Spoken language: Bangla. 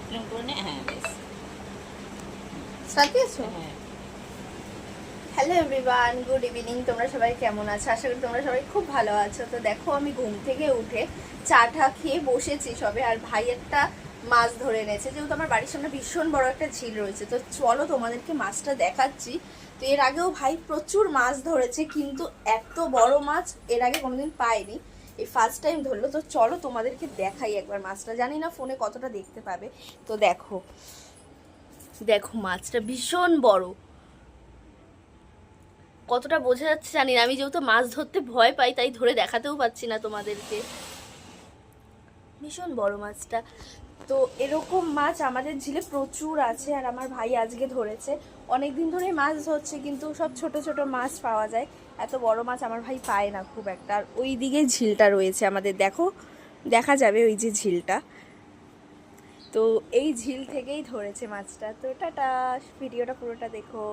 এরকম করে নে, হ্যাঁ বেশ। স্টার্ট দিয়েছো? হ্যাঁ। Hello everyone, good evening. তোমরা সবাই কেমন আছো? আশা করি তোমরা সবাই খুব ভালো আছো। তো দেখো, আমি ঘুম থেকে উঠে চাটা খেয়ে বসেছি সবে, আর ভাই একটা মাছ ধরে এনেছে। যেহেতু আমার বাড়ির সামনে ভীষণ বড় একটা ঝিল রয়েছে, তো চলো তোমাদেরকে মাছটা দেখাচ্ছি। তো এর আগেও ভাই প্রচুর মাছ ধরেছে, কিন্তু এত বড় মাছ এর আগে কোনোদিন পাইনি, এই ফার্স্ট টাইম ধরলো। তো চলো তোমাদেরকে দেখাই একবার মাছটা, জানি না ফোনে কতটা দেখতে পাবে। তো দেখো দেখো মাছটা ভীষণ বড়, কতটা বোঝা যাচ্ছে জানি না। আমি যেহেতু মাছ ধরতে ভয় পাই, তাই ধরে দেখাতেও পাচ্ছি না তোমাদেরকে। ভীষণ বড় মাছটা। তো এরকম মাছ আমাদের ঝিলে প্রচুর আছে, আর আমার ভাই আজকে ধরেছে। অনেক দিন ধরে মাছ ধরছে, কিন্তু সব ছোট ছোট মাছ পাওয়া যায়, এত বড় মাছ আমার ভাই পায় না খুব একটা। আর ওই দিকে ঝিলটা রয়েছে আমাদের, দেখো দেখা যাবে ওই যে ঝিলটা। তো এই ঝিল থেকেই ধরেছে মাছটা। তো টাটা, ভিডিওটা পুরোটা দেখো।